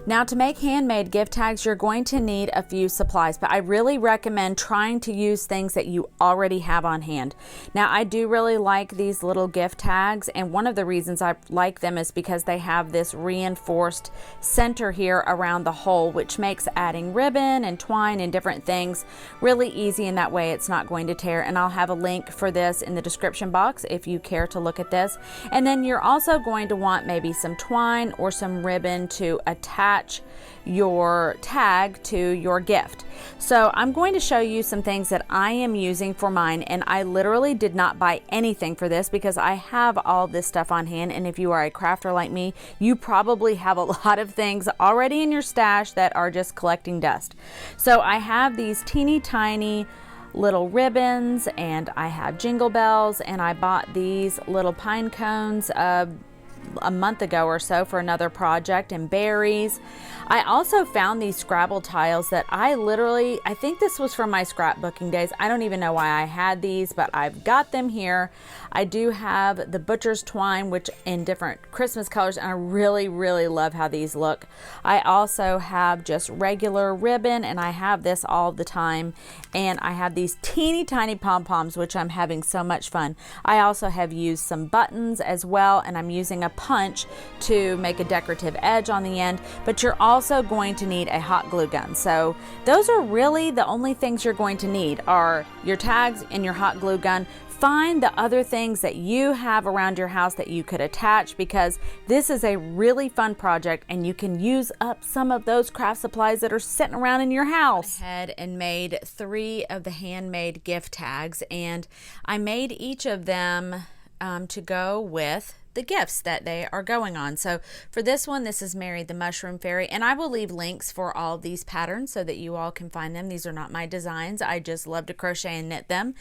Now, to make handmade gift tags, you're going to need a few supplies, but I really recommend trying to use things that you already have on hand. Now, I do really like these little gift tags, and one of the reasons I like them is because they have this reinforced center here around the hole, which makes adding ribbon and twine and different things really easy, and that way it's not going to tear. And I'll have a link for this in the description box if you care to look at this. And then you're also going to want maybe some twine or some ribbon to attach your tag to your gift. So I'm going to show you some things that I am using for mine, and I literally did not buy anything for this because I have all this stuff on hand. And if you are a crafter like me, you probably have a lot of things already in your stash that are just collecting dust. So I have these teeny tiny little ribbons, and I have jingle bells, and I bought these little pine cones a month ago or so for another project, and berries. I also found these Scrabble tiles that I think this was from my scrapbooking days. I don't even know why I had these, but I've got them here. I do have the butcher's twine, which in different Christmas colors, and I really, really love how these look. I also have just regular ribbon, and I have this all the time. And I have these teeny tiny pom-poms, which I'm having so much fun. I also have used some buttons as well, and I'm using a punch to make a decorative edge on the end, but you're also going to need a hot glue gun. So those are really the only things you're going to need are your tags and your hot glue gun. Find the other things that you have around your house that you could attach, because this is a really fun project and you can use up some of those craft supplies that are sitting around in your house. I went ahead and made 3 of the handmade gift tags, and I made each of them to go with the gifts that they are going on. So for this one, this is Mary the Mushroom Fairy, and I will leave links for all of these patterns so that you all can find them. These are not my designs. I just love to crochet and knit them.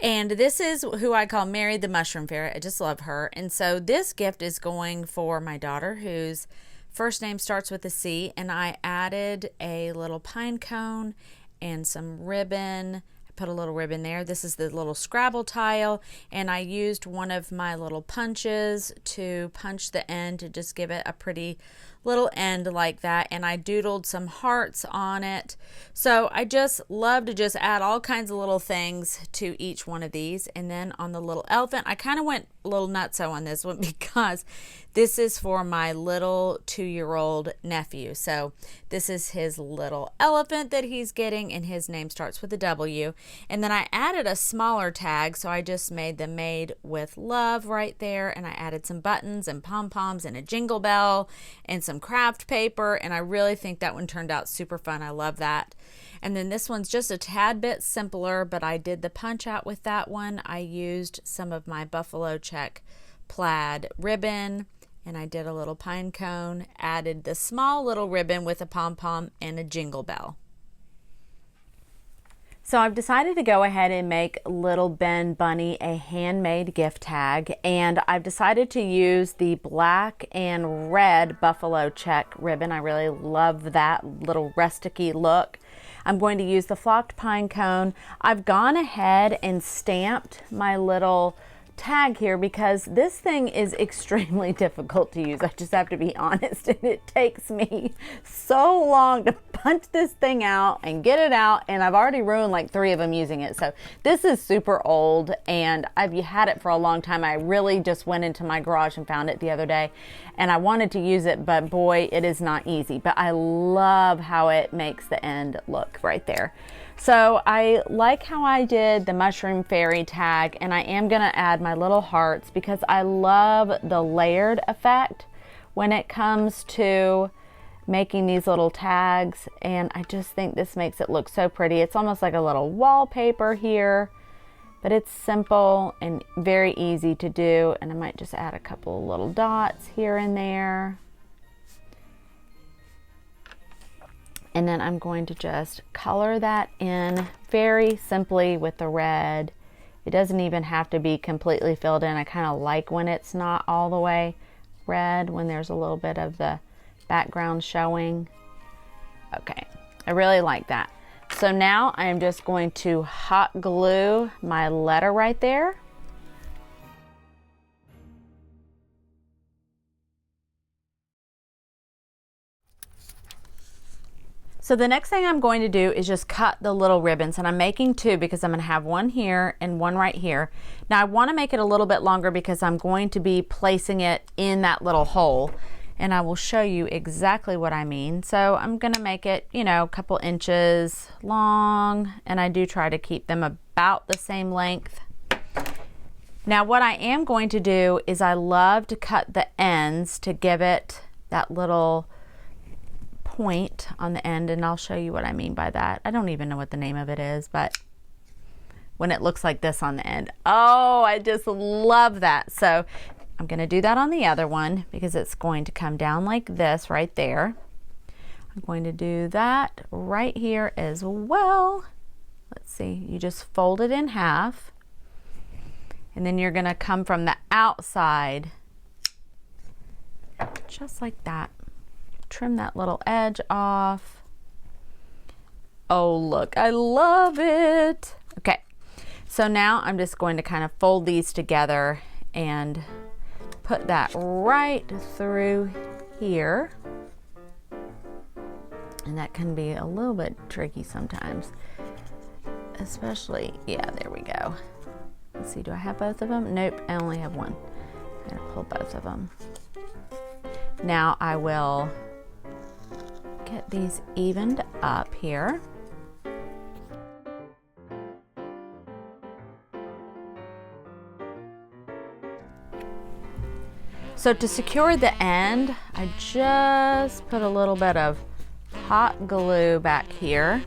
And this is who I call Mary the Mushroom Fairy. I just love her. And so this gift is going for my daughter, whose first name starts with a C, and I added a little pine cone and some ribbon. Put a little ribbon there. This is the little Scrabble tile, and I used one of my little punches to punch the end to just give it a pretty little end like that, and I doodled some hearts on it. So I just love to just add all kinds of little things to each one of these. And then on the little elephant, I kind of went a little nutso on this one because this is for my little 2-year-old nephew. So this is his little elephant that he's getting, and his name starts with a W. And then I added a smaller tag, so I just made them made with love right there, and I added some buttons and pom-poms and a jingle bell and some craft paper, and I really think that one turned out super fun. I love that. And then this one's just a tad bit simpler, but I did the punch out with that one. I used some of my buffalo check plaid ribbon, and I did a little pine cone, added the small little ribbon with a pom-pom and a jingle bell. So I've decided to go ahead and make Little Ben Bunny a handmade gift tag, and I've decided to use the black and red buffalo check ribbon. I really love that little rustic-y look. I'm going to use the flocked pine cone. I've gone ahead and stamped my little tag here because this thing is extremely difficult to use. I just have to be honest, and it takes me so long to punch this thing out and get it out, and I've already ruined like 3 of them using it. So this is super old, and I've had it for a long time. I really just went into my garage and found it the other day, and I wanted to use it, but boy, it is not easy. But I love how it makes the end look right there. So I like how I did the Mushroom Fairy tag, and I am going to add my little hearts because I love the layered effect when it comes to making these little tags, and I just think this makes it look so pretty. It's almost like a little wallpaper here, but it's simple and very easy to do, and I might just add a couple of little dots here and there. And then I'm going to just color that in very simply with the red. It doesn't even have to be completely filled in. I kind of like when it's not all the way red, when there's a little bit of the background showing. Okay, I really like that. So now I'm just going to hot glue my letter right there. So the next thing I'm going to do is just cut the little ribbons, and I'm making two because I'm going to have one here and one right here. Now I want to make it a little bit longer because I'm going to be placing it in that little hole, and I will show you exactly what I mean. So I'm going to make it, you know, a couple inches long, and I do try to keep them about the same length. Now what I am going to do is I love to cut the ends to give it that little point on the end, and I'll show you what I mean by that. I don't even know what the name of it is, but when it looks like this on the end. Oh, I just love that. So I'm going to do that on the other one because it's going to come down like this right there. I'm going to do that right here as well. Let's see, you just fold it in half, and then you're going to come from the outside just like that. Trim that little edge off. Oh, look, I love it. Okay, so now I'm just going to kind of fold these together and put that right through here. And that can be a little bit tricky sometimes, especially, yeah, there we go. Let's see, do I have both of them? Nope, I only have one. I'm gonna pull both of them. Now I will get these evened up here. So to secure the end, I just put a little bit of hot glue back here,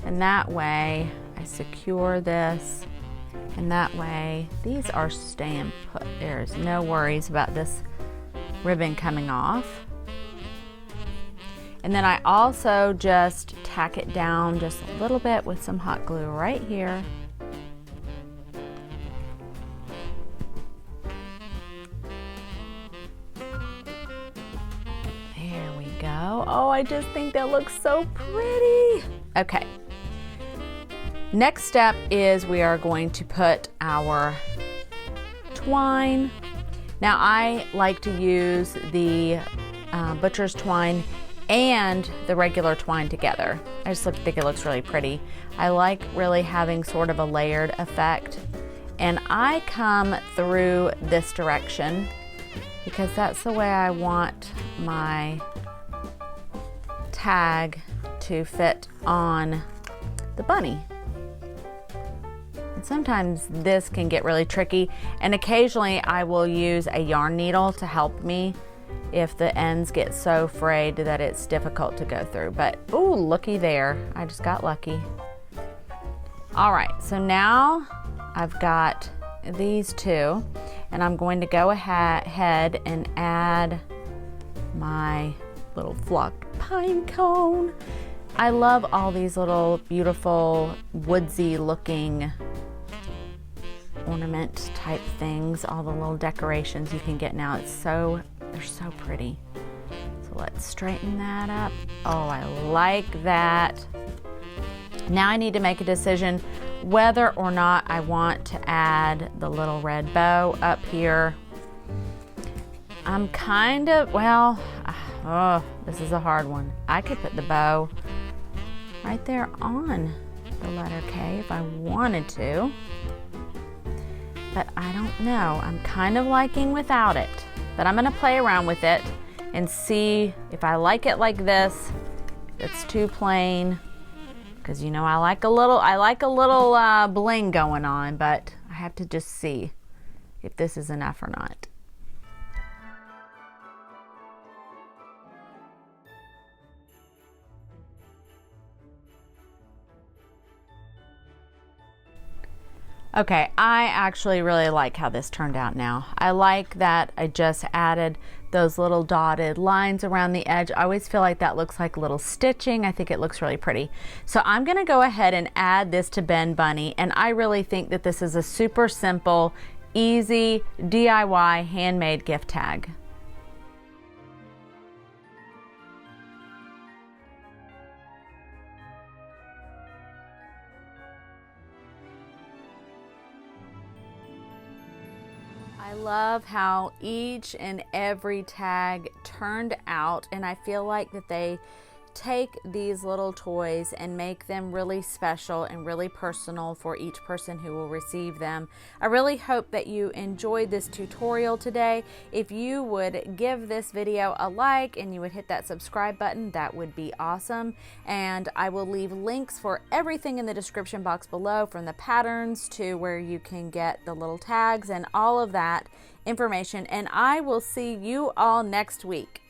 and that way I secure this, and that way these are staying put. There's no worries about this ribbon coming off. And then I also just tack it down just a little bit with some hot glue right here. There we go. Oh, I just think that looks so pretty. Okay. Next step is we are going to put our twine. Now I like to use the butcher's twine and the regular twine together. I just think it looks really pretty. I like really having sort of a layered effect, and I come through this direction because that's the way I want my tag to fit on the bunny. And sometimes this can get really tricky, and occasionally I will use a yarn needle to help me if the ends get so frayed that it's difficult to go through. But ooh, looky there, I just got lucky. All right, so now I've got these two, and I'm going to go ahead and add my little flocked pine cone. I love all these little beautiful woodsy looking ornament type things, all the little decorations you can get now. They're so pretty. So let's straighten that up. Oh, I like that. Now I need to make a decision whether or not I want to add the little red bow up here. I'm kind of, well, oh, this is a hard one. I could put the bow right there on the letter K if I wanted to, but I don't know. I'm kind of liking without it, but I'm gonna play around with it and see if I like it like this. It's too plain, because you know I like a little bling going on, but I have to just see if this is enough or not. Okay, I actually really like how this turned out now. I like that I just added those little dotted lines around the edge. I always feel like that looks like little stitching. I think it looks really pretty. So I'm gonna go ahead and add this to Ben Bunny, and I really think that this is a super simple, easy DIY handmade gift tag. I love how each and every tag turned out, and I feel like that they take these little toys and make them really special and really personal for each person who will receive them. I really hope that you enjoyed this tutorial today. If you would give this video a like and you would hit that subscribe button, that would be awesome. And I will leave links for everything in the description box below, from the patterns to where you can get the little tags and all of that information. And I will see you all next week.